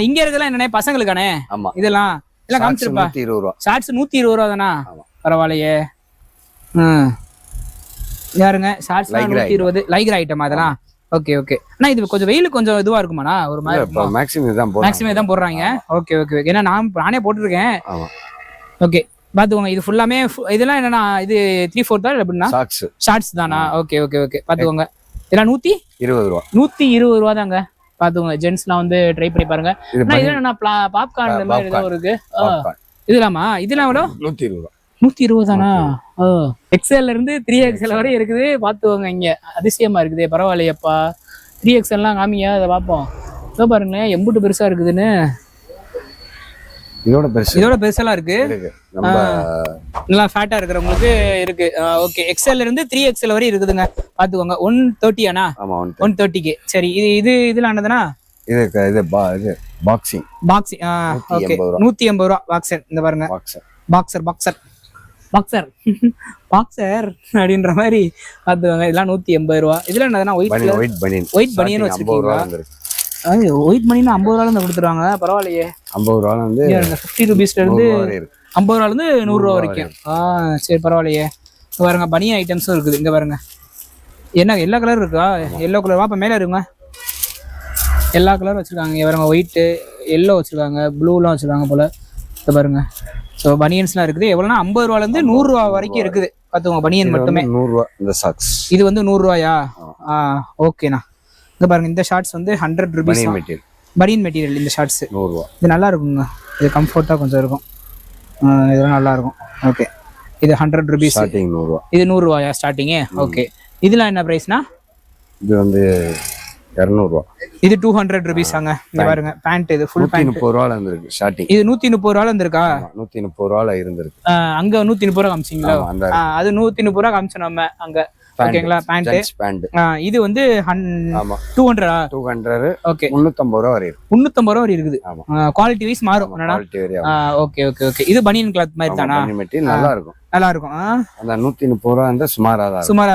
இங்க இருக்கலாம் என்னண்ணே பசங்களுக்கானே இதெல்லாம் எல்லாம் காமிச்சிருப்பா. 120 ரூபா ஷார்ட்ஸ் 120 ரூபா தானா? பரவாயில்லையே. யாருங்க ஷார்ட்ஸ் 120 லைக்ரா ஐட்டம் அதெல்லாம். ஓகே ஓகே அண்ணா இது கொஞ்சம் வெயில் கொஞ்சம் இதுவா இருக்குமாண்ணா? ஒரு மாதிரி மேக்ஸிமம் தான் போடுறாங்க. ஓகே ஓகே ஓகே ஏன்னா நானே போட்டுருக்கேன். ஓகே பாத்துக்கோங்க இது ஃபுல்லாமே இதெல்லாம் என்னன்னா இது 3/4 தான் எப்படின்னா ஷார்ட்ஸ் தானா? ஓகே ஓகே ஓகே பாத்துக்கோங்க இதெல்லாம் 120 ரூபா 120 ரூபா தாங்க. பாத்துக்கோங்க ஜென்ஸ்லாம் வந்து ட்ரை பண்ணி பாருங்க. இது என்ன பாப்கார்ன் இந்த மாதிரி ஏதோ இருக்கு. இதெல்லாமா இதெல்லாம் எவ்வளோ? 120 ரூபா 120 தானா? எக்ஸ்எல்ல இருந்து 3XL வரை இருக்குது. பாத்துக்கோங்க இங்க அதிசயமா இருக்குது. பரவாயில்லையப்பா 3XLலாம் காமிங்க அதை பார்ப்போம். இதோ பாருங்களேன் எம்புட்டு பெருசா இருக்குதுன்னு. இதோட பெருசெல்லாம் இருக்கு. நல்லா ஃபேட்டா இருக்கிறவங்களுக்கு இருக்கு. ஓகே எக்ஸ்எல்ல இருந்து 3XL வரை இருக்குதுங்க. பாத்துக்கோங்க 130 ஆனா? 130க்கு. சரி இது இதெல்லாம் என்னதுன்னா இது பாக்ஸிங் ஓகே 180 ரூபா பாக்ஸர். இந்த பாருங்க பாக்ஸர் அப்படின்ற மாதிரி பாத்துக்கோங்க. இதெல்லாம் 180 ரூபா. இதுல என்னதுன்னா ஒயிட் பனியன் வச்சிருக்கீங்களா? ஒயிட் மணினா 50 ரூபால இருந்து கொடுத்துருவாங்க. பரவாயில்லையே 50 ரூபால இருந்து 50 ரூபீஸ்ல இருந்து 50 ரூபால இருந்து 100 ரூபா வரைக்கும். சரி பரவாயில்லையே. பாருங்க பனியன் ஐட்டம்ஸும் இருக்குது. இங்க பாருங்க என்ன எல்லா கலர் இருக்கா? எல்லோ கலர் அப்ப மேல இருங்க. எல்லா கலரும் வச்சிருக்காங்க. இங்க பாருங்க ஒயிட்டு எல்லோ வச்சிருக்காங்க, ப்ளூலாம் வச்சிருக்காங்க போல. இங்க பாருங்க ஸோ பனியன்ஸ்லாம் இருக்குது. எவ்வளோனா 50 ரூபால இருந்து 100 ரூபா வரைக்கும் இருக்குது. பார்த்துக்கோங்க பனியன் மட்டுமே 100 ரூபா. இந்த சாக்ஸ் இது வந்து 100 ரூபாயா? ஓகேண்ணா. இங்க பாருங்க இந்த ஷார்ட்ஸ் வந்து 100 ரூபீஸ் பனியன் மெட்டீரியல். இந்த ஷார்ட்ஸ் 100 ரூபா. இது நல்லா இருக்குங்க. இது கம்ஃபர்ட்டா கொஞ்சம் இருக்கும். இதெல்லாம் நல்லா இருக்கும். ஓகே இது 100 ரூபீஸ். 100 ரூபா. இது 100 ரூபாயா ஸ்டார்டிங்? ஓகே இதெல்லாம் என்ன பிரைஸ்னா? இது வந்து 200 ரூபா. இது 200 ரூபீஸ் ஆங்க. இங்க பாருங்க பேண்ட் இது ஃபுல் பேண்ட் 130 ரூபால இருந்திருக்கு ஸ்டார்டிங். இது 130 ரூபால இருந்திருக்கா? 130 ரூபால இருந்திருக்கு. அங்க 130 ரூபா காமிச்சீங்களா? அது 130 ரூபா காமிச்சோம் நம்ம அங்க. ஓகேங்களா பேண்ட். இது வந்து 200 ஓகே 350 ரூபா வரை இருக்கு. 350 ரூபா வரை இருக்குது. குவாலிட்டி வைஸ் மாறும். ஓகே ஓகே ஓகே இது பனியன் கிளாத் மாதிரி தானா? நல்லா இருக்கும். நல்லா இருக்கும். அந்த 130 ரூபா அந்த சுமாரா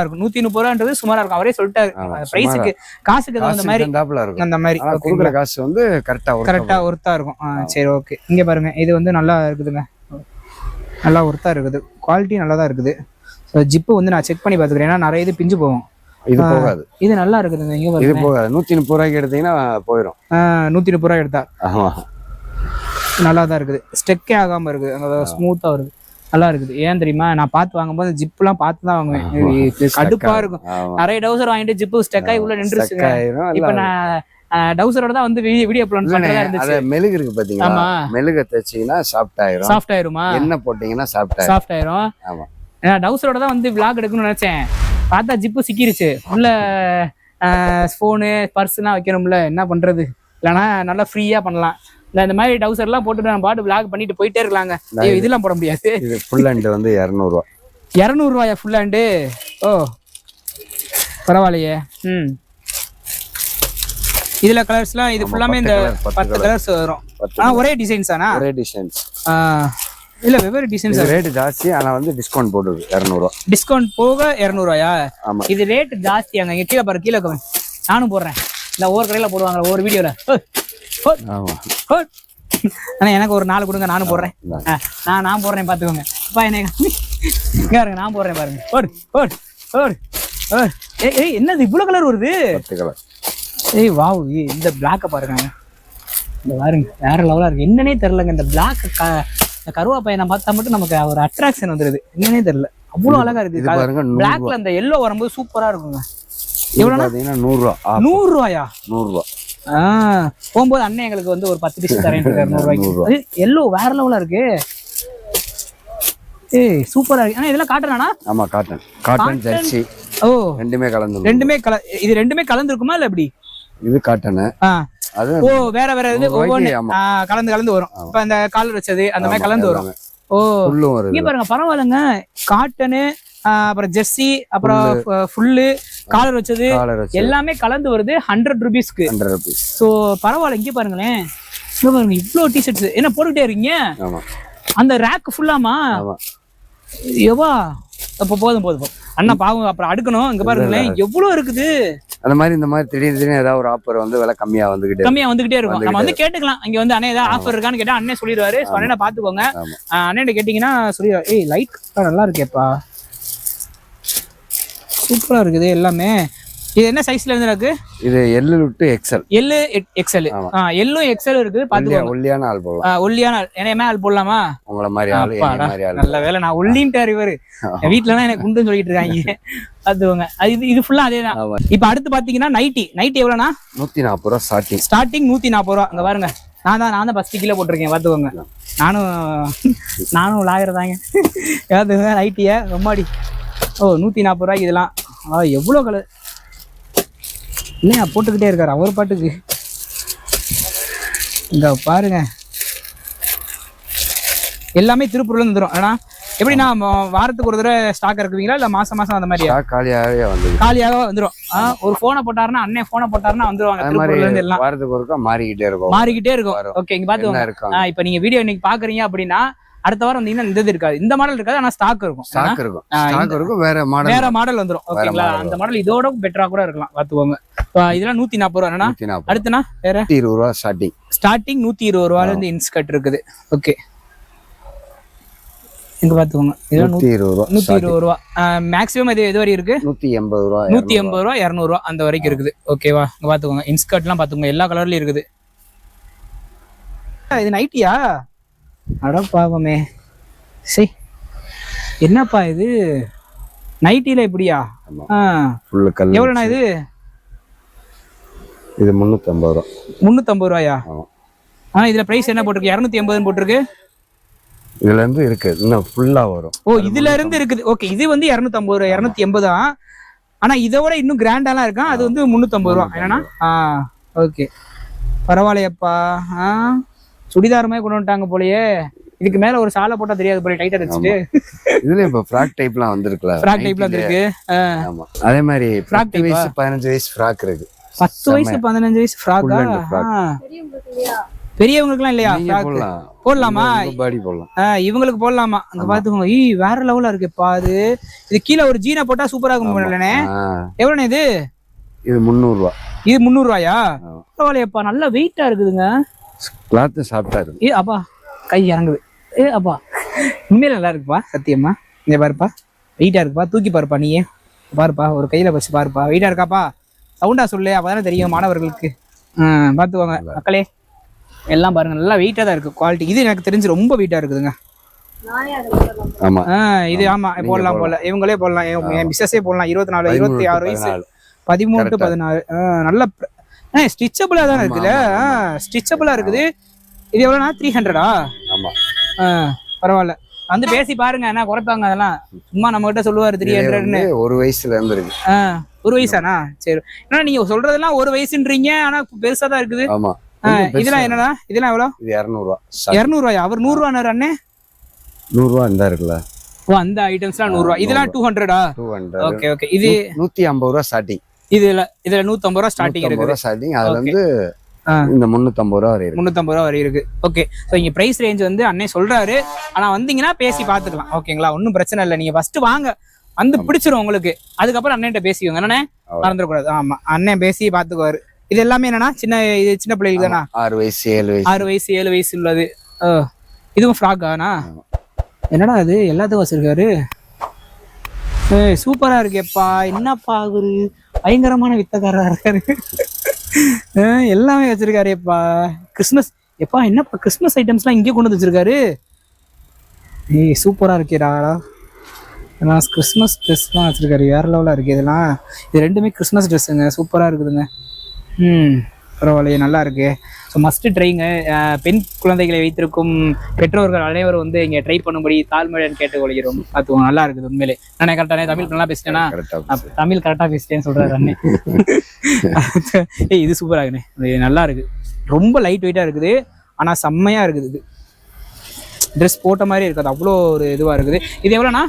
இருக்கும். 130 ரூபான்றது சுமாரா இருக்கும். அவரே சொல்லிட்டாரு பிரைஸ்க்கு காசுக்கு தகுந்த மாதிரி இருக்கும். அந்த மாதிரி கொடுக்குற காசு வந்து கரெக்டா ஒர்த்தா இருக்கும். சரி ஓகே இங்க பாருங்க இது வந்து நல்லா இருக்குதுங்க. நல்லா ஒர்த்தா இருக்குது. குவாலிட்டி நல்லா தான் இருக்குது. ஜிப்பு வந்து நான் செக் பண்ணி பாத்துக்கிறேன். ஏன்னா நிறைய இது பிஞ்சு போகும். இது போகாது. இது நல்லா இருக்குதுங்க. இங்க பாருங்க இது போகாது. 130 ரூபாய்க்கு எடுத்தீங்கன்னா போயிடும். 130 ரூபாய் எடுத்தா நல்லா தான் இருக்குது. ஸ்டெக்கே ஆகாம இருக்குது. அங்க ஸ்மூத்தா வருது. நல்லா இருக்குது. ஏன் தெரியுமா? நான் பார்த்து வாங்கும்போது ஜிப்லாம் பார்த்து தான் வாங்குவேன். கடுப்பா இருக்கும். நிறைய டவுசர் வாங்கிட்டு ஜிப்பு ஸ்டெக் ஆகி உள்ள நின்றுச்சுங்க. இப்ப நான் டவுசரோட தான் வந்து வீடியோ பிளான் பண்றதா இருந்துச்சு. மெழுகு இருக்கு பாத்தீங்களா? மெழுகு தேய்ச்சீங்கன்னா சாஃப்ட் ஆயிரும். என்ன போட்டீங்கன்னா சாஃப்ட் ஆயிரும். ஆமா ஏன்னா டவுசரோட தான் வந்து விளாக் எடுக்கணும்னு நினைச்சேன். பார்த்தா ஜிப்பு சிக்கிருச்சு. உள்ள ஃபோனு பர்ஸ்லாம் வைக்கணும்ல, என்ன பண்றது? இல்லைன்னா நல்லா ஃப்ரீயா பண்ணலாம். இந்த மாதிரி டவுசர்லாம் போட்டுட்டு நான் பாட்டு விளாக் பண்ணிட்டு போயிட்டே இருக்கலாங்க. இதெல்லாம் போட முடியாது. இது ஃபுல் ஹேண்ட் வந்து 200 ரூபா. 200 ரூபாயா ஃபுல் ஹேண்டு? ஓ பரவாயில்லையே. இதுல கலர்ஸ்லாம் இது ஃபுல்லாமே இந்த 10 கலர்ஸ் வரும். ஒரே டிசைன்ஸ் தானா? ஒரே டிசைன்ஸ் இல்ல வெவ்வேறு டிசைன்ஸ். ரேட் ஜாஸ்தி. ஆனா வந்து டிஸ்கவுண்ட் போடுது 200 ரூபா. டிஸ்கவுண்ட் போக 200 ரூபாயா? இது ரேட் ஜாஸ்தியாங்க. இங்க கீழே பாரு, கீழே நானும் போடுறேன். இந்த ஒவ்வொரு கடையில போடுவாங்க ஒவ்வொரு வீடியோல. ஆனா எனக்கு ஒரு 4 கொடுங்க, நானும் போடுறேன். நான் போடுறேன் பாத்துக்கோங்க. அப்பா என்ன நான் போடுறேன் பாருங்க. என்னது இவ்வளவு கலர் வருது? 10 கலர். வாவ் இந்த பிளாக்க பாருங்க. இந்த பாருங்க வேற லெவலா இருக்கு. என்னன்னே தெரியலங்க. இந்த பிளாக் கருவாப்பையை நான் பார்த்தா மட்டும் நமக்கு ஒரு அட்ராக்ஷன் வந்துருது. என்னன்னே தெரியல, அவ்வளவு அழகா இருக்கு. பிளாக்ல அந்த எல்லோ வரும்போது சூப்பரா இருக்குங்க. எவ்வளவுனா? 100 ரூபா. 100 ரூபாயா? 100 ரூபா. போகும்போது அண்ணன் எங்களுக்கு வந்து ஒரு 10 டிஷ் தரேன் 100 ரூபாய்க்கு. எல்லோ வேற லெவலா இருக்கு. சூப்பரா இருக்கு. ஆனா இதெல்லாம் காட்டனானா? ஆமா காட்டன் ஜெர்சி. ஓ ரெண்டுமே கலந்து. இது ரெண்டுமே கலந்துருக்குமா இல்ல எப்படி? இது காட்டன். ஓ வேற இது ஒவ்வொன்னு கலந்து வரும். இப்ப இந்த காலர் வச்சது அந்த மாதிரி கலந்து வரும். ஓ இங்க பாருங்க பரவாயில்லைங்க. காட்டனு அப்புறம் ஜெர்சி அப்புறம் ஃபுல்லு காலர் வச்சது எல்லாமே கலந்து வருது 100 ரூபீஸ்க்கு. ஸோ பரவாயில்ல. இங்க பாருங்களேன், இவ்வளவு டிஷர்ட்ஸ் என்ன போட்டுக்கிட்டே இருக்கீங்க? அந்த ரேக் ஃபுல்லாமா? எவா அப்ப போதும் அண்ணா பாவம் அப்புறம் அடுக்கணும். இங்க பாருங்களேன் எவ்வளவு இருக்குது. அந்த மாதிரி இந்த மாதிரி திடீர்னு ஏதாவது ஒரு ஆஃபர் வந்து விலை கம்மியா வந்துகிட்டே இருக்கும். நம்ம வந்து கேட்டுக்கலாம் இங்க வந்து அண்ணே ஏதாவது ஆஃபர் இருக்கான்னு கேட்டா அண்ணே சொல்லிடுவாரு. அண்ணனை பாத்துக்கோங்க. அண்ணன் கேட்டீங்கன்னா சொல்லிடுவாரு. ஏய் லைட் நல்லா இருக்கேப்பா, சூப்பரா இருக்குது எல்லாமே. இது என்ன சைஸ்ல இருந்து இருக்கு? இது L to XL. L XL. L XL இருக்கு. பாத்துக்கோங்க. ஒல்லியான ஆள் போடலாம். ஒல்லியான என்னையமே ஆள் போடலாமா? உங்கள மாதிரி ஆள், என்ன மாதிரி ஆள். நல்ல வேளை நான் ஒல்லின்ட்டாரு இவரு. வீட்ல தான் எனக்கு குண்டுன்னு சொல்லிட்டு இருக்காங்க. பாத்துக்கோங்க. இது ஃபுல்லா அதேதான். இப்போ அடுத்து பாத்தீங்கன்னா நைட்டி எவ்வளவுனா? 140 ரூபாய் ஸ்டார்டிங். 140 ரூபாய். அங்க பாருங்க. நான் தான் 10 கிலோ போட்டிருக்கேன். பாத்துக்கோங்க. நானும் லாகிறதாங்க. ஏதாவது நைட்டிய ரொம்பாடி. 140 ரூபாய்க்கு இதெல்லாம். எவ்வளவு கலர் இல்லையா போட்டுக்கிட்டே இருக்காரு அவர் பாட்டுக்கு. இங்க பாருங்க எல்லாமே திருப்பூர்ல இருந்து வந்துடும். ஏன்னா எப்படின்னா வாரத்துக்கு ஒரு தடவை ஸ்டாக் இருக்குவீங்களா இல்ல மாசம் அந்த மாதிரி? காலியாக வந்துடும். ஒரு போனை போட்டாருன்னா அண்ணன் போனை போட்டாருன்னா வந்துருவாங்க திருப்பூர்ல இருந்து. எல்லாம் வாரத்துக்கு ஒருக்கா மாறிக்கிட்டே இருக்கும். ஓகே இங்க பாத்துக்கோங்க. இப்ப நீங்க வீடியோ இன்னைக்கு பாக்குறீங்க அப்படின்னா அடுத்த வாரம் வந்தீங்கன்னா இந்த இது இருக்காது, இந்த மாடல் இருக்காது. ஆனா ஸ்டாக் இருக்கும். வேற மாடல் வந்துடும். ஓகேங்களா? அந்த மாடல் இதோட பெட்டரா கூட இருக்கலாம். பாத்துக்கோங்க. இதெல்லாம் 140 ரூபா. அடுத்துனா வேற 120 ரூபா ஸ்டார்டிங். 120 ரூபால இருந்து இன்ஸ்கர்ட் இருக்குது. ஓகே இங்க பாத்துக்கோங்க. இதெல்லாம் 120 ரூபா. மேக்ஸிமம் இது வரை இருக்கு 180 ரூபா, 200 ரூபா அந்த வரைக்கும் இருக்குது. ஓகேவா? இங்க பாத்துக்கோங்க. இன்ஸ்கர்ட் எல்லாம் பாத்துக்கோங்க எல்லா கலர்லயும் இருக்குது. இது நைட்டியா? அட பாவமே, சரி என்னப்பா இது நைட்டில இப்படியா? எவ்வளோண்ணா இது? இது 350 ரூபா. 350 ரூபாயா? இதுல பிரைஸ் என்ன போட்டிருக்கு? 280 போட்டிருக்கு. இதுல இருந்து இருக்கு, இன்னும் ஃபுல்லா வரும். இதுல இருந்து இருக்குது. ஓகே இது வந்து 250 ரூபா, 280 தான். ஆனா இதோட இன்னும் கிராண்டாலாம் இருக்கா. அது வந்து 350 ரூபா. என்னன்னா ஓகே பரவாயில்லையப்பா. சுடிதாரமே கொண்டு வந்துட்டாங்க போலயே. இதுக்கு மேல ஒரு சாலை போட்டா தெரியாது போல, டைட்டா வச்சுட்டு. இதுல இப்ப ஃப்ராக் டைப்லாம் வந்திருக்குல. ஃப்ராக் டைப்ல வந்திருக்கு. ஆமா அதே மாதிரி 10 வயசு 15 வயசு ஃப்ராக் இருக்கு. 10 வயசு 15 வயசு ஃப்ராக்கா? பெரியவங்களுக்குலாம் இல்லையா ஃப்ராக்? போடலாமா? பாடி போடலாம். இவங்களுக்கு போடலாமா? அங்க பாத்துக்கோங்க. வேற லெவலா இருக்குப்பா. இது கீழே ஒரு ஜீனா போட்டா சூப்பரா இருக்கும் போலனே. எவ்வளவுண்ணே இது? இது 300 ரூபா. இது 300 ரூபாயா? பரவாயில்லையப்பா, நல்ல வெயிட்டா இருக்குதுங்க. கிளாத் சாஃப்ட்டா இருக்கு. அப்பா கை இறங்குது. அப்பா உண்மையில நல்லா இருக்குப்பா, சத்தியமா. இங்க பாருப்பா, வெயிட்டா இருக்குப்பா. தூக்கி பாருப்பா, நீயே பாருப்பா, ஒரு கையில வச்சு பாருப்பா. வெயிட்டா இருக்காப்பா? சவுண்டா சொல்லு, அப்பதானே தெரியும் மாணவர்களுக்கு. பாத்துவாங்க மக்களே. எல்லாம் பாருங்க நல்லா வெயிட்டா தான் இருக்கு. குவாலிட்டி இது எனக்கு தெரிஞ்சு ரொம்ப வெயிட்டா இருக்குதுங்க. இது ஆமா போடலாம் போல, இவங்களே போடலாம், என் பிசினஸே போடலாம். 24 26 வயசு 13 to 16. நல்ல ஸ்டிச்சபிளா தானே இருக்குல்ல? ஸ்டிச்சபிளா இருக்குது. இது எவ்வளோண்ணா? 300? ஆமா பரவாயில்ல. வந்து பேசி பாருங்க, என்ன குறைப்பாங்க. அதெல்லாம் சும்மா நம்ம கிட்ட சொல்லுவாரு 300ன்னு. ஒரு வயசுல இருந்து இருக்கு. ஒரு வயசானா? சரி. ஏன்னா நீங்க சொல்றதெல்லாம் ஒரு வயசுன்றீங்க, ஆனா பெருசா தான் இருக்குது. ஆமா இதெல்லாம் என்னடா? இதெல்லாம் எவ்வளோ? இது 200 ரூபா. 200 ரூபாயா? அவர் 100 ரூபாய் அண்ணே. 100 ரூபா இந்த இருக்குல்ல. அந்த ஐட்டம்ஸ்லாம் 100 ரூபா. இதெல்லாம் 200? Okay okay. இது 150 ரூபா ஸ்டார்டிங். இதுல 150 ரூபா ஸ்டார்டிங் இருக்கு. ஸ்டார்டிங் அதுல இருந்து இந்த 350 ரூபா வரை இருக்கு. 350 ரூபா வரை இருக்கு. ஓகே. சோ இங்க பிரைஸ் ரேஞ்ச் வந்து அண்ணே சொல்றாரு. ஆனா வந்தீங்கன்னா பேசி பாத்துக்கலாம். ஓகேங்களா? ஒன்னும் பிரச்சனை இல்லை. நீங்க ஃபர்ஸ்ட் வாங்க, வந்து பிடிச்சிரும் உங்களுக்கு. அதுக்கப்புறம் அண்ணன்ட்ட பேசிக்கோங்க. என்னண்ணே மறந்துடக்கூடாது. ஆமா அண்ணன் பேசி பாத்துக்குவாரு. இது எல்லாமே என்னன்னா சின்ன பிள்ளைகளுக்கு தானா? 6 வயசு 7 வயசு உள்ளது. இதுவும் ஃப்ராக்கானா? என்னடா அது எல்லாத்துக்கும் வச்சிருக்காரு. சூப்பரா இருக்கேப்பா. என்னப்பா அவரு பயங்கரமான வித்தக்காரரா இருக்காரு. எல்லாமே வச்சிருக்காருப்பா. கிறிஸ்மஸ் எப்பா, என்னப்பா கிறிஸ்மஸ் ஐட்டம்ஸ்லாம் இங்கே கொண்டு வந்து வச்சிருக்காரு. சூப்பரா இருக்கேடா. கிறிஸ்மஸ் ட்ரெஸ்லாம் வச்சிருக்காரு. வேற லெவலா இருக்கு இதெல்லாம். இது ரெண்டுமே கிறிஸ்மஸ் ட்ரெஸ்ஸுங்க. சூப்பரா இருக்குதுங்க. பரவாயில்லையே, நல்லா இருக்கு. ஸோ மஸ்ட் ட்ரைங்க. பெண் குழந்தைகளை வைத்திருக்கும் பெற்றோர்கள் அனைவரும் வந்து இங்கே ட்ரை பண்ணும்படி தாழ்மையுடன் கேட்டுக்கொள்கிறோம். பார்த்துக்கோங்க, நல்லா இருக்குது உண்மையிலே. நானே கரெக்டானே தமிழ் நல்லா பேசிட்டேன்னா? தமிழ் கரெக்டாக பேசிட்டேன்னு சொல்கிறாரு அண்ணே. இது சூப்பராக இருக்குண்ணே. இது நல்லா இருக்கு. ரொம்ப லைட் வெயிட்டாக இருக்குது, ஆனால் செம்மையாக இருக்குது. இது ட்ரெஸ் போட்ட மாதிரி இருக்காது, அவ்வளோ ஒரு இதுவாக இருக்குது. இது எவ்வளோண்ணா?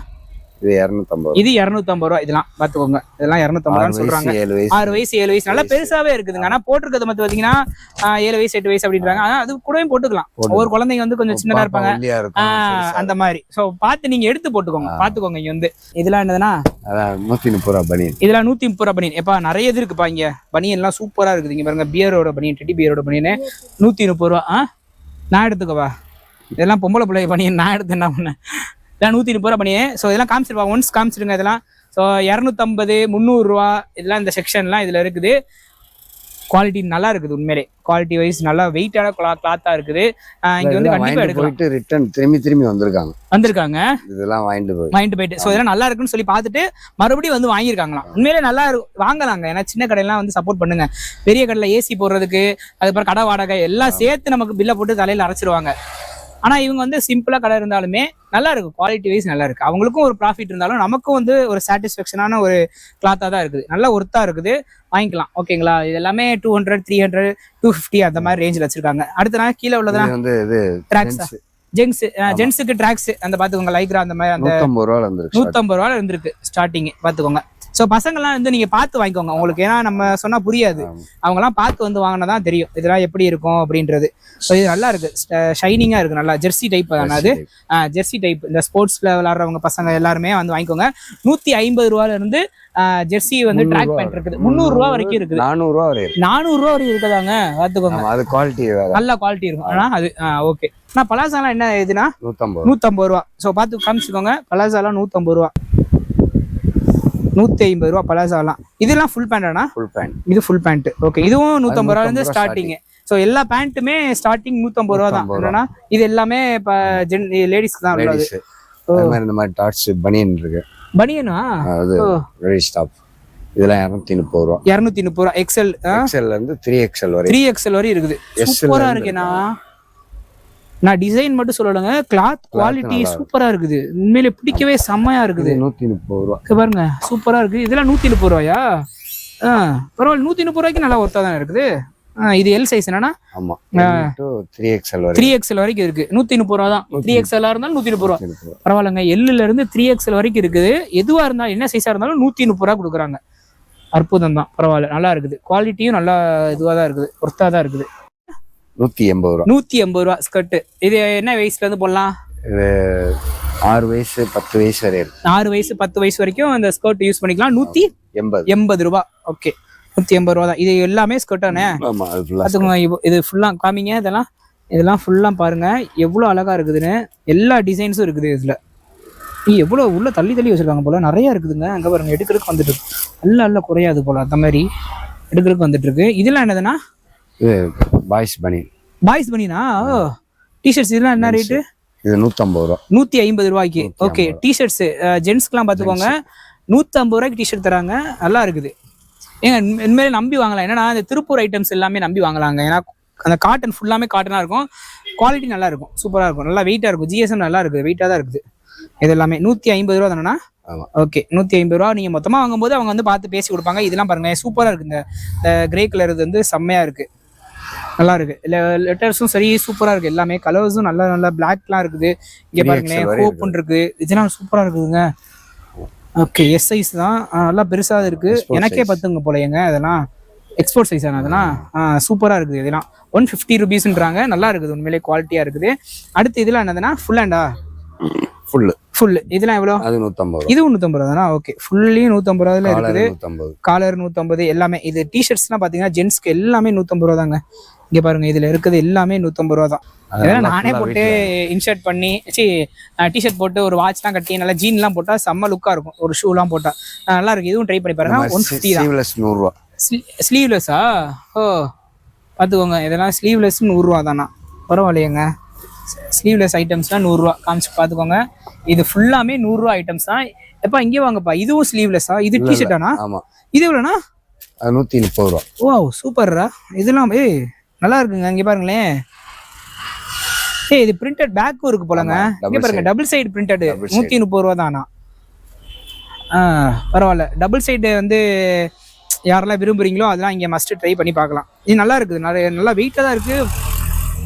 இது 250. இது 250 ரூபா. இதெல்லாம் பாத்துக்கோங்க, இதெல்லாம் 250 ரூபான்னு சொல்றாங்க. 6 வயசு 7 வயசு நல்லா பெருசாவே இருக்குதுங்க. ஆனா போட்டிருக்கிறது மட்டும் பாத்தீங்கன்னா 7 வயசு 8 வயசு அப்படின்றாங்க. ஆனா அது கூடவே போட்டுக்கலாம். ஒவ்வொரு குழந்தைங்க வந்து கொஞ்சம் சின்னதா இருப்பாங்க அந்த மாதிரி. சோ பார்த்து நீங்க எடுத்து போட்டுக்கோங்க. பாத்துக்கோங்க. இங்க வந்து இதெல்லாம் என்னதுன்னா 130 ரூபா பனியன். இதெல்லாம் 130 ரூபா பனியன். எப்பா நிறைய இது இருக்குப்பா இங்க. பனியன் எல்லாம் சூப்பரா இருக்குது. இங்க பாருங்க, பியரோட பனியன், டெடி பியரோட பனியன் 130 ரூபா. நான் எடுத்துக்கவா? இதெல்லாம் பொம்பளை பிள்ளை பனியன். நான் எடுத்து என்ன பண்ணேன்? இதெல்லாம் 130 ரூபா பனியன். ஸோ இதெல்லாம் காமிச்சிருப்பா, ஒன்ஸ் காமிச்சிருங்க இதெல்லாம். ஸோ 250, 300 ரூபா இதெல்லாம் இந்த செக்ஷன்லாம் இதுல இருக்குது. குவாலிட்டி நல்லா இருக்குது. உண்மையிலே குவாலிட்டி வைஸ் நல்லா வெயிட்டான கிளாத்தா இருக்குது. இங்க வந்து கண்டிப்பா எடுக்கலாம். ரிட்டர்ன் திரும்பி வந்திருக்காங்க. இதெல்லாம் வாங்கிட்டு போயிட்டு சோ இதெல்லாம் நல்லா இருக்குன்னு சொல்லி பார்த்துட்டு மறுபடியும் வந்து வாங்கியிருக்காங்களாம். உண்மையிலே நல்லா வாங்கலாங்க. ஏன்னா சின்ன கடையெல்லாம் வந்து சப்போர்ட் பண்ணுங்க. பெரிய கடையில ஏசி போடுறதுக்கு, அதுக்கப்புறம் கடை வாடகை எல்லாம் சேர்த்து நமக்கு பில்லை போட்டு தலையில அரைச்சிருவாங்க. ஆனா இவங்க வந்து சிம்பிளா கடை இருந்தாலுமே நல்லா இருக்கும். குவாலிட்டி வைஸ் நல்லா இருக்கு. அவங்களுக்கும் ஒரு ப்ராஃபிட் இருந்தாலும் நமக்கும் வந்து ஒரு சாட்டிஸ்ஃபேக்ஷனான ஒரு கிளாத்தா தான் இருக்குது. நல்லா ஒர்த்தா இருக்குது. வாங்கிக்கலாம். ஓகேங்களா? இது எல்லாமே 200, 300, 250 அந்த மாதிரி ரேஞ்சில் வச்சிருக்காங்க. அடுத்த நாள் கீழே உள்ளதுதான் வந்து இது ட்ராக்ஸ். ஜென்ஸுக்கு ட்ராக்ஸ் அந்த பாத்துக்கோங்க. லைக்ரா அந்த மாதிரி அந்த 150 ரூபாய் இருந்திருக்கு ஸ்டார்டிங். பாத்துக்கோங்க. ஸோ பசங்கள்லாம் வந்து நீங்க பார்த்து வாங்கிக்கோங்க. உங்களுக்கு ஏன்னா நம்ம சொன்னா புரியாது. அவங்கலாம் பார்த்து வந்து வாங்கினாதான் தெரியும் இதெல்லாம் எப்படி இருக்கும் அப்படின்றது. ஸோ இது நல்லா இருக்கு. ஷைனிங்கா இருக்கு. நல்லா ஜெர்சி டைப் தானே அது. Jersey type. இந்த ஸ்போர்ட்ஸ்ல விளையாடுறவங்க பசங்க எல்லாருமே வந்து வாங்கிக்கோங்க. 150 ரூபாயில இருந்து ஜெர்சி வந்து ட்ராக் பேண்ட் இருக்குது. 300 ரூபா வரைக்கும் இருக்குது. 400 ரூபா வரைக்கும் இருக்குதாங்க. பார்த்துக்கோங்க. அது குவாலிட்டி நல்ல குவாலிட்டி இருக்கும். ஆனா அது ஓகே. நான் பலாசாலாம் என்ன இதுனா 150 ரூபா. ஸோ பார்த்து காமிச்சுக்கோங்க. பலாசாலாம் 150 ரூபா, 150 ரூபா பலாசாலாம். இதெல்லாம் ஃபுல் பேண்டானா? Full pant. இது ஃபுல் பேண்ட். ஓகே. இதுவும் 150 ரூபால இருந்து ஸ்டார்டிங். ஸோ எல்லா பேண்ட்டுமே ஸ்டார்டிங் 150 ரூபா தான். என்னன்னா இது எல்லாமே இப்போ லேடிஸ்க்கு தான் உள்ளது. இந்த மாதிரி டாட்ஸ் பனியன் இருக்கு. பனியனா? அது வெரி ஸ்டாப். இதெல்லாம் 230 ரூபா. 230 ரூபா. எக்ஸ்எல் ல இருந்து 3XL வரை. 3XL வரை இருக்குது. சூப்பரா இருக்குண்ணா. நான் டிசைன் மட்டும் சொல்லலங்க, கிளாத் குவாலிட்டி சூப்பரா இருக்குது. உண்மையிலே பிடிக்கவே செம்மையா இருக்குது. 130 ரூபா பாருங்க, சூப்பரா இருக்கு. இதெல்லாம் 130 ரூபாயா? பரவாயில்ல. 130 ரூபாய்க்கு நல்லா ஒர்த்தா தான் இருக்குது. இது எல் சைஸ் என்னன்னா? ஆமா, 3XL வரை. 3XL வரைக்கும் இருக்கு. 130 ரூபா தான். 3XL இருந்தாலும் 130 ரூபா. பரவாயில்லங்க. எல்லுல இருந்து 3XL வரைக்கும் இருக்குது. எதுவா இருந்தாலும் என்ன சைஸா இருந்தாலும் 130 ரூபா கொடுக்குறாங்க. அற்புதம் தான். பரவாயில்ல, நல்லா இருக்குது. குவாலிட்டியும் நல்லா இதுவா தான் இருக்குது. ஒர்த்தா தான் இருக்குது. 180 ரூபா. 180 ரூபா ஸ்கர்ட். இது என்ன வயசுல இருந்து போடலாம்? 6 வயசு 10 வயசு வரை இருக்கு. 6 வயசு 10 வயசு வரைக்கும் அந்த ஸ்கர்ட் யூஸ் பண்ணிக்கலாம். 180 ரூபா. ஓகே, 180 ரூபா தான். இது எல்லாமே ஸ்கர்ட் தானே? இது ஃபுல்லா காமிங்க. இதெல்லாம் ஃபுல்லா பாருங்க எவ்வளவு அழகா இருக்குதுன்னு. எல்லா டிசைன்ஸும் இருக்குது இதுல. எவ்வளவு உள்ள தள்ளி வச்சிருக்காங்க போல. நிறைய இருக்குதுங்க. அங்க பாருங்க, எடுக்கிறதுக்கு வந்துட்டு நல்ல குறையாது போல. அந்த மாதிரி எடுக்கிறதுக்கு வந்துட்டு இருக்கு. இதெல்லாம் என்னதுன்னா பாய்ஸ் பனியன். பாய்ஸ் பனியனா? டிஷர்ட்ஸ் இதெல்லாம் என்ன ரேட்டு? இது 150 ரூபா. 150 ரூபாய்க்கு. ஓகே. டிஷர்ட்ஸ் ஜென்ஸ்க்குலாம் பார்த்துக்கோங்க, 150 ரூபாய்க்கு டிஷர்ட் தராங்க. நல்லா இருக்குது. ஏங்க இனிமேல் நம்பி வாங்கலாம். என்னன்னா இந்த திருப்பூர் ஐட்டம்ஸ் எல்லாமே நம்பி வாங்கலாங்க. ஏன்னா அந்த காட்டன் ஃபுல்லாமே காட்டனா இருக்கும். குவாலிட்டி நல்லா இருக்கும். சூப்பரா இருக்கும். நல்லா வெயிட்டா இருக்கும். GSM நல்லா இருக்குது. வெயிட்டா தான் இருக்குது. இது எல்லாமே 150 ரூபா தானேண்ணா? ஓகே, 150 ரூபா. நீங்க மொத்தமா வாங்கும்போது அவங்க வந்து பார்த்து பேசி கொடுப்பாங்க. இதெல்லாம் பாருங்க சூப்பரா இருக்கு. இந்த கிரே கலர் இது வந்து செம்மையா இருக்கு. நல்லா இருக்கு. லெட்டர்ஸும் சரி சூப்பரா இருக்கு. எல்லாமே கலர்ஸும் நல்லா பிளாக்லாம் இருக்குது. இங்க பாருங்களேன், ஹோப்னு இருக்கு. இதெல்லாம் சூப்பரா இருக்குதுங்க. ஓகே, எஸ் சைஸ் தான். நல்லா பெருசா இருக்கு. எனக்கே பத்துங்க போலயேங்க. அதெல்லாம் எக்ஸ்போர்ட் சைஸ் தானே அதெல்லாம். சூப்பரா இருக்குது. இதெல்லாம் 150 ருபீஸ்ன்றாங்க. நல்லா இருக்குது. உண்மையிலே குவாலிட்டியா இருக்குது. அடுத்து இதெல்லாம் என்னதுன்னா ஃபுல் ஹேண்டா? ஃபுல். இதெல்லாம் எவ்வளோ? அது 150 ரூபா. இது 150 ரூபா தானா? ஓகே. ஃபுல்லியும் 150 ரூபாயில இருக்குது. காலர் 150 எல்லாமே. இது டிஷர்ட்ஸ்லாம் பாத்தீங்கன்னா ஜென்ஸ்க்கு எல்லாமே 150 ரூபா தாங்க. இங்க பாருங்க, இதுல இருக்குது எல்லாமே 150 ரூபா தான். இதெல்லாம் நானே போட்டு இன்ஷர்ட் பண்ணி டிஷர்ட் போட்டு ஒரு வாட்ச்லாம் கட்டி நல்லா ஜீன்லாம் போட்டா செம்ம லுக்கா இருக்கும். ஒரு ஷூலாம் போட்டா நல்லா இருக்கு. இதுவும் ட்ரை பண்ணி பாருங்க. 150 தான். 100 ரூபா. ஸ்லீவ்லெஸ்ஸா? ஓ, பாத்துக்கோங்க. இதெல்லாம் ஸ்லீவ்லெஸ் 100 ரூபா தானா? பரவாயில்லையேங்க. ஸ்லீவ்லெஸ் ஐட்டம்ஸ்லாம் 100 ரூபா. காமிச்சு பாத்துக்கோங்க. இது ஃபுல்லாமே 100 ரூபா ஐட்டம்ஸ் தான். எப்பா இங்கே வாங்கப்பா. இதுவும் ஸ்லீவ்லெஸ்ஸா? இது டிஷர்ட்டானா? இது எவ்வளோண்ணா? 130 ரூபா. ஓ, சூப்பர்ரா. இதெல்லாம் நல்லா இருக்குங்க. இங்கே பாருங்களேன். இது பிரிண்டட் பேக்கும் இருக்கு போலங்க. இங்கே பாருங்க, டபுள் சைடு பிரிண்டட் 130 ரூபா தானா? பரவாயில்ல. டபுள் சைடு வந்து யாரெல்லாம் விரும்புறீங்களோ அதெல்லாம் இங்கே மஸ்ட் ட்ரை பண்ணி பார்க்கலாம். இது நல்லா இருக்குது. நல்லா வெயிட்டாக தான் இருக்குது.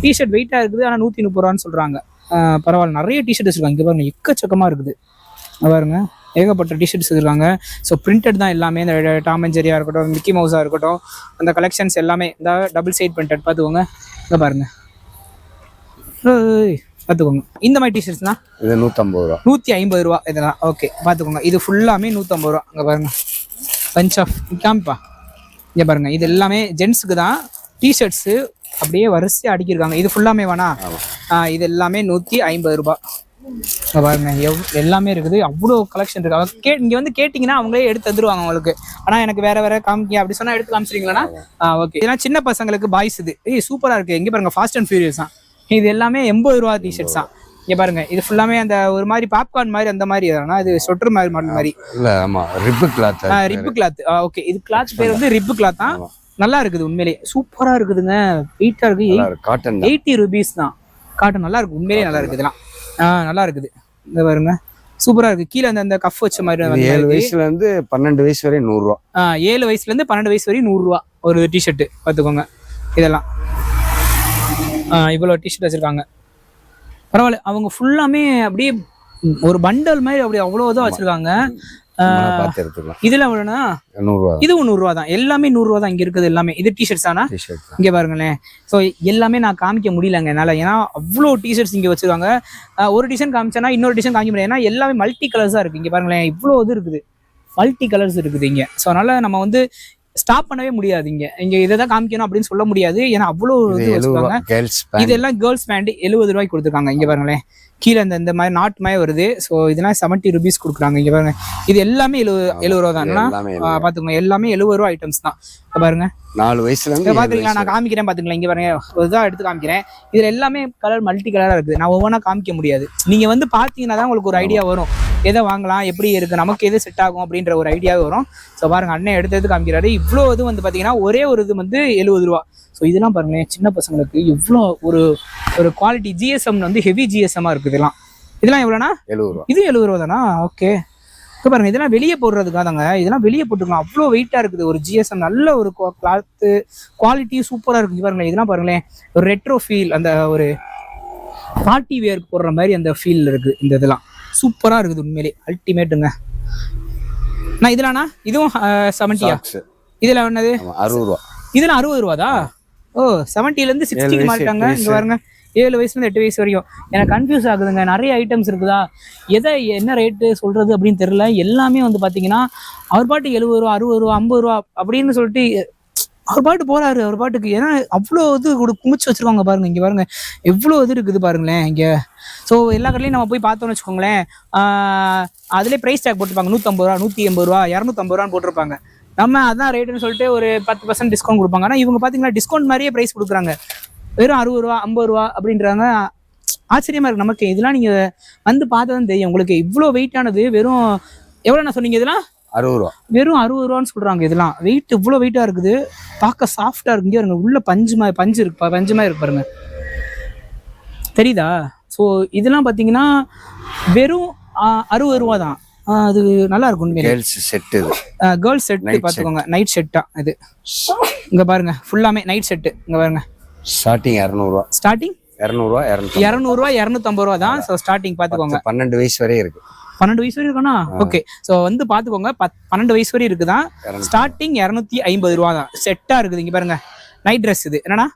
டிஷர்ட் வெயிட்டாக இருக்குது. ஆனால் 130 ரூபான்னு சொல்கிறாங்க. பரவாயில்ல. நிறைய டிஷர்ட் வச்சுருக்காங்க. இங்கே பாருங்க, எக்கச்சக்கமாக இருக்குது. பாருங்க, ஏகப்பட்ட டிஷர்ட்ஸ் இருக்காங்க. ஸோ பிரிண்டட் தான் எல்லாமே, இந்த டாம் அண்ட் ஜெரியாக இருக்கட்டும், மிக்கி மவுஸாக இருக்கட்டும், அந்த கலெக்ஷன்ஸ் எல்லாமே இந்த டபுள் சைட் பிரிண்டட் பார்த்துக்கோங்க. இங்கே பாருங்க, பார்த்துக்கோங்க. இந்த மாதிரி டிஷர்ட்ஸ்னா இது 150 ரூபா, 150 ரூபா இதெல்லாம். ஓகே பார்த்துக்கோங்க, இது ஃபுல்லாமே 150 ரூபா. இங்கே பாருங்க, பஞ்ச் ஆஃப் காமிப்பா. இங்கே பாருங்க, இது எல்லாமே ஜென்ஸுக்கு தான் டிஷர்ட்ஸு, அப்படியே வரிசையாக அடிக்கிருக்காங்க. இது ஃபுல்லாமே வேணா, இது எல்லாமே 150 ரூபா. இங்கே பாருங்க, எல்லாமே இருக்குது, அவ்வளோ கலெக்ஷன் இருக்கு. அவங்க இங்கே வந்து கேட்டிங்கன்னா அவங்களே எடுத்து தந்துருவாங்க உங்களுக்கு. ஆனால் எனக்கு வேற வேற காமிக்க அப்படி சொன்னால் எடுத்து காமிச்சிருங்களா? ஓகே. இதெல்லாம் சின்ன பசங்களுக்கு பாய்ஸ். இது சூப்பராக இருக்குது. இங்கே பாருங்க, ஃபாஸ்ட் அண்ட் ஃபியூரியஸ் தான். இது எல்லாமே 80 ரூபா டிஷர்ட்ஸ் தான். இங்கே பாருங்க, இது ஃபுல்லாமே அந்த ஒரு மாதிரி பாப்கார்ன் மாதிரி அந்த மாதிரி, இது சொட்டர் மாதிரி மாடல் மாதிரி. இல்லை, ஆமாம், ரிப்பு கிளாத். ரிப்பு கிளாத். ஓகே, இது கிளாத் பேர் வந்து ரிப்பு கிளாத் தான். நல்லா இருக்குது, உண்மையிலேயே சூப்பரா இருக்குதுங்க. வெயிட்டா இருக்கு. காட்டன் 80 ரூபீஸ் தான். காட்டன் நல்லா இருக்கு, உண்மையிலேயே நல்லா இருக்குது இதெல்லாம். நல்லா இருக்குது. இந்த பாருங்க, சூப்பரா இருக்கு. கீழே அந்த கஃப் வச்ச மாதிரி 7 வயசுல இருந்து 12 வயசு வரை 100 ரூபா. 7 வயசுல இருந்து 12 வயசு வரை 100 ரூபா ஒரு டிஷர்ட். பார்த்துக்கோங்க, இதெல்லாம் இவ்வளோ டிஷர்ட் வச்சிருக்காங்க. பரவாயில்ல, அவங்க ஃபுல்லாமே அப்படியே ஒரு பண்டல் மாதிரி அப்படி அவ்வளோதான் வச்சிருக்காங்க. இதுல எவ்வளோனா 100 ரூபா. இதுவும் 100 ரூபா தான். எல்லாமே 100 ரூபா தான் இங்க இருக்குது. எல்லாமே இது டிஷர்ட்ஸ் தானா? இங்க பாருங்களேன். ஸோ எல்லாமே நான் காமிக்க முடியலங்க என்னால, ஏன்னா அவ்வளோ டிஷர்ட்ஸ் இங்க வச்சிருக்காங்க. ஒரு டிசைன் காமிச்சேன்னா இன்னொரு டிசைன் காமிக்க முடியாது, ஏன்னா எல்லாமே மல்டி கலர்ஸா இருக்கு. இங்க பாருங்களேன், இவ்வளோ இது இருக்குது, மல்டி கலர்ஸ் இருக்குது இங்க. ஸோ அதனால நம்ம வந்து ஸ்டாப் பண்ணவே முடியாது. இங்க இதை தான் காமிக்கணும் அப்படின்னு சொல்ல முடியாது, ஏன்னா அவ்வளோ இது வச்சிருக்காங்க. இதெல்லாம் கேர்ள்ஸ் பேண்ட் 70 ரூபாய்க்கு கொடுத்துருக்காங்க. இங்க பாருங்களேன், கீழே இந்த மாதிரி நாட் மாதிரி வருது. ஸோ இதெல்லாம் 70 ரூபீஸ் கொடுக்குறாங்க. இங்கே பாருங்க, இது எல்லாமே 70 ரூபா தான். பார்த்துக்கோங்க, எல்லாமே 70 ரூபா ஐட்டம்ஸ் தான். பாருங்க, 4 வயசுல பாத்துக்கலாம். நான் காமிக்கிறேன், பாத்துக்கலாம். இங்க பாருங்க, இதான் எடுத்து காமிக்கிறேன். இதுல எல்லாமே கலர் மல்டி கலரா இருக்குது. நான் ஒவ்வொன்றா காமிக்க முடியாது. நீங்க வந்து பாத்தீங்கன்னா தான் உங்களுக்கு ஒரு ஐடியா வரும், எதை வாங்கலாம், எப்படி இருக்கு, நமக்கு எது செட் ஆகும் அப்படின்ற ஒரு ஐடியாவே வரும். ஸோ பாருங்க, அண்ணன் எடுத்து காமிக்கிறாரு. இவ்வளோ இது வந்து பாத்தீங்கன்னா ஒரே ஒரு இது வந்து 70 ரூபா. ஸோ இதெல்லாம் பாருங்களேன், சின்ன பசங்களுக்கு இவ்வளோ ஒரு குவாலிட்டி ஜிஎஸ்எம் வந்து ஹெவி ஜிஎஸ்எம்மா இருக்குது. இதெல்லாம் எவ்வளோனா? 70 ரூபா. இது 70 ரூபா தானா? ஓகே. இப்போ பாருங்க, இதெல்லாம் வெளியே போடுறதுக்காக தாங்க. இதெல்லாம் வெளியே போட்டுக்கலாம், அவ்வளோ வெயிட்டா இருக்குது. ஒரு ஜிஎஸ்எம் நல்ல ஒரு கிளாத்து குவாலிட்டி சூப்பரா இருக்கு. பாருங்களேன், இதெல்லாம் பாருங்களேன், ஒரு ரெட்ரோ ஃபீல், அந்த ஒரு பார்ட்டி வேருக்கு போடுற மாதிரி அந்த ஃபீல் இருக்கு. இந்த இதெல்லாம் சூப்பரா இருக்குது, உண்மையிலே அல்டிமேட்டுங்க. நான் இதெல்லாம்னா இதுவும் 70யா? இதுல என்னது? 60 ரூபா. இதெல்லாம் 60 ரூபாதா? ஓ, 70லேருந்து 60க்கு மாறிட்டாங்க. இங்க பாருங்க, 7 வயசுலேருந்து 8 வயசு வரைக்கும். எனக்கு கன்ஃபியூஸ் ஆகுதுங்க, நிறைய ஐட்டம்ஸ் இருக்குதா, எதை என்ன ரேட்டு சொல்றது அப்படின்னு தெரியல. எல்லாமே வந்து பாத்தீங்கன்னா அவர் பாட்டு 70 ரூபா, 60 ரூபா, 50 ரூபா அப்படின்னு சொல்லிட்டு அவர் பாட்டு போறாரு அவர் பாட்டுக்கு. ஏன்னா அவ்வளோ இது குமிச்சு வச்சிருக்காங்க பாருங்க. இங்க பாருங்க, எவ்வளோ இது இருக்குது பாருங்களேன் இங்க. ஸோ எல்லா கடையிலையும் நம்ம போய் பார்த்தோம்னு வச்சுக்கோங்களேன், அதுலேயே ப்ரைஸ் டேக் போட்டிருப்பாங்க. 150 ரூபா, 180 ரூபா, 250 ரூபான்னு போட்டிருப்பாங்க. நம்ம அதான் ரேட்டுன்னு சொல்லிட்டு ஒரு 10% டிஸ்கவுண்ட் கொடுப்பாங்க. ஆனால் இவங்க பார்த்தீங்கன்னா டிஸ்கவுண்ட் மாதிரியே ப்ரைஸ் கொடுக்குறாங்க. வெறும் 60 ரூபா, 50 ரூபா அப்படின்றாங்க. ஆச்சரியமா இருக்கு நமக்கு. இதெல்லாம் நீங்க வந்து பார்த்ததான் தெரியும் உங்களுக்கு. இவ்வளோ வெயிட்டானது வெறும் எவ்வளோண்ணா சொன்னீங்க? இதெல்லாம் 60 ரூபா. வெறும் 60 ரூபான்னு சொல்றாங்க. இதெல்லாம் வெயிட் இவ்வளோ வெயிட்டா இருக்குது, பார்க்க சாஃப்டா இருக்கு. இங்கே உள்ள பஞ்சு இருக்கு, பஞ்சு மாதிரி இருக்கு பாருங்க, தெரியுதா? ஸோ இதெல்லாம் பார்த்தீங்கன்னா வெறும் 60 ரூபா தான். அது நல்லா இருக்கும். கேர்ள்ஸ் செட் பார்த்துக்கோங்க, நைட் செட்டா இது. இங்க பாருங்க, ஃபுல்லாமே நைட் செட்டு. இங்க பாருங்க, ஸ்டார்டிங் 200 ரூபா. ஸ்டார்டிங் 200 ரூபா, 200 ரூபா, 250 ரூபா தான். ஸோ ஸ்டார்டிங் பார்த்துக்கோங்க. 12 வயசு வரை இருக்கு. 12 வயசு வரை இருக்குன்னா ஓகே. ஸோ வந்து பார்த்துக்கோங்க, 12 வயசு வரை இருக்குதான். ஸ்டார்டிங் 250 ரூபா தான். செட்டா இருக்குது. இங்க பாருங்க, நைட் ட்ரெஸ் இது என்னன்னா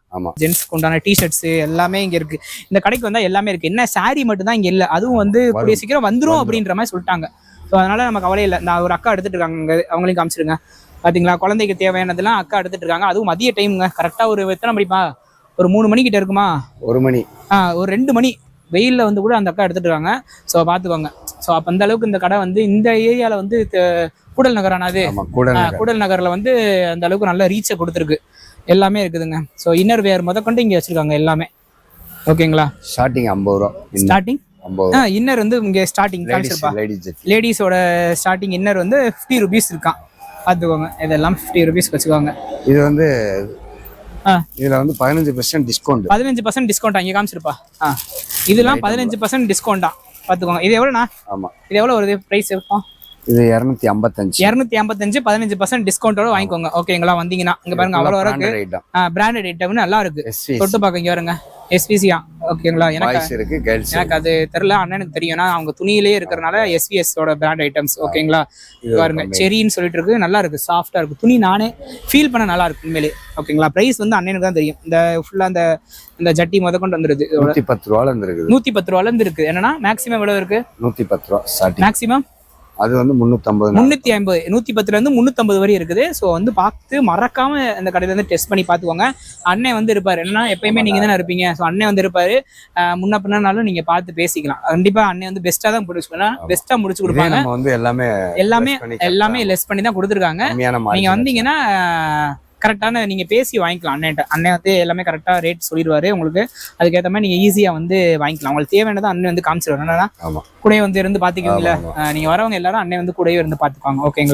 ஜென்ஸ்க்கு உண்டான டிஷர்ட்ஸ் எல்லாமே இங்க இருக்கு. இந்த கடைக்கு வந்தா எல்லாமே இருக்கு. என்ன சாரி மட்டும் தான் இங்க இல்ல, அதுவும் வந்து கூடிய சீக்கிரம் வந்துரும் அப்படின்ற மாதிரி சொல்லிட்டாங்க. ஸோ அதனால நம்ம கவலையே இல்லை. நான் ஒரு அக்கா எடுத்துட்டு இருக்காங்க, அவங்களையும் காமிச்சிருங்க. பாத்தீங்களா, குழந்தைக்கு தேவையானதெல்லாம் அக்கா எடுத்துட்டு இருக்காங்க. அதுவும் மதிய டைமுங்க. கரெக்டா ஒரு எத்தனை மணிப்பா? ஒரு 3 மணி கிட்ட இருக்குமா? 1 மணி, ஒரு 2 மணி வெயில்ல வந்து கூட அந்த அக்கா எடுத்துட்டு இருக்காங்க. ஸோ பாத்துக்கோங்க. ஸோ அப்ப அந்த அளவுக்கு இந்த கடை வந்து இந்த ஏரியால வந்து கூடல் நகரானது, கூடல் நகர்ல வந்து அந்த அளவுக்கு நல்ல ரீச்சை கொடுத்துருக்கு. எல்லாமே இருக்குதுங்க. ஸோ இன்னர் வேர் முதற்கொண்டு இங்க வச்சிருக்காங்க எல்லாமே. ஓகேங்களா? ஸ்டார்டிங் 50 ரூபா. ஸ்டார்டிங் இன்னர் வந்து இங்க ஸ்டார்டிங் லேடிஸோட ஸ்டார்டிங் இன்னர் வந்து 50 ரூபீஸ் இருக்கான். பார்த்துக்கோங்க, இதெல்லாம் 50 ரூபீஸ் வச்சுக்கோங்க. இது வந்து இதுல வந்து 15% டிஸ்கவுண்ட். 15% டிஸ்கவுண்ட் அங்கே காமிச்சிருப்பா. இதெல்லாம் 15% டிஸ்கவுண்டா. பார்த்துக்கோங்க. இது எவ்வளோண்ணா? ஆமா, இது எவ்வளோ வருது பிரைஸ் இருக்கும்? இது 255. 255 15% டிஸ்கவுண்டோட வாங்கிக்கோங்க. ஓகேங்களா? வந்தீங்கன்னா இங்க பாருங்க அவ்வளோ இருக்கு. பிராண்டட் ஐட்டம் நல்லா இருக்கு. தொட்டு பாக்க இங்க வருங்க. எஸ்விசியா. ஓகேங்களா? எனக்கு அது தெரியல, அண்ணனுக்கு தெரியும். அவங்க துணியிலேயே இருக்கிறனால எஸ்விஎஸ் ஓட பிராண்ட் ஐட்டம்ஸ். ஓகேங்களா? பாருங்க செரின்னு சொல்லிட்டு இருக்கு. நல்லா இருக்கு, சாஃப்டா இருக்கு. துணி நானே ஃபீல் பண்ண நல்லா இருக்கு உண்மையிலே. ஓகேங்களா? பிரைஸ் வந்து அண்ணனுக்கு தான் தெரியும். இந்த ஃபுல்லா இந்த ஜட்டி முத கொண்டு வந்துருது. 110 ரூபால இருந்து இருக்கு. 110 ரூபால இருந்து இருக்கு. என்னன்னா மேக்ஸிமம் எவ்வளவு இருக்கு? 110 ரூபா ஸ்டார்டிங். மேக்ஸிமம் அது வந்து 350 350 110ல இருந்து 350 வரை இருக்குது. ஸோ வந்து பார்த்து மறக்காம இந்த கடையில இருந்து டெஸ்ட் பண்ணி பார்த்துக்கோங்க. அண்ணன் வந்து இருப்பாரு. என்னன்னா எப்பயுமே நீங்க தானே இருப்பீங்க. ஸோ அண்ணன் வந்து இருப்பாரு. முன்ன பின்னாலும் நீங்க பார்த்து பேசிக்கலாம். கண்டிப்பா அண்ணன் வந்து பெஸ்டா தான் பெஸ்டா முடிச்சு கொடுப்பாங்க. வந்து எல்லாமே லெஸ் பண்ணி தான் கொடுத்துருக்காங்க. நீங்க வந்தீங்கன்னா கரெக்டான நீங்க பேசி வாங்கிக்கலாம். அண்ணன் வந்து எல்லாமே கரெக்டா ரேட் சொல்லிடுவாரு உங்களுக்கு. அதுக்கேற்ற மாதிரி நீங்க ஈஸியா வந்து வாங்கிக்கலாம். உங்களுக்கு தேவையானதை அண்ணன் வந்து காமிச்சிடுவாரு. என்னன்னா கூடவே வந்து இருந்து பாத்துக்குவீங்களா? நீங்க வரவங்க எல்லாரும் அண்ணன் வந்து கூடவே இருந்து பாத்துக்குவாங்க. ஓகேங்களா?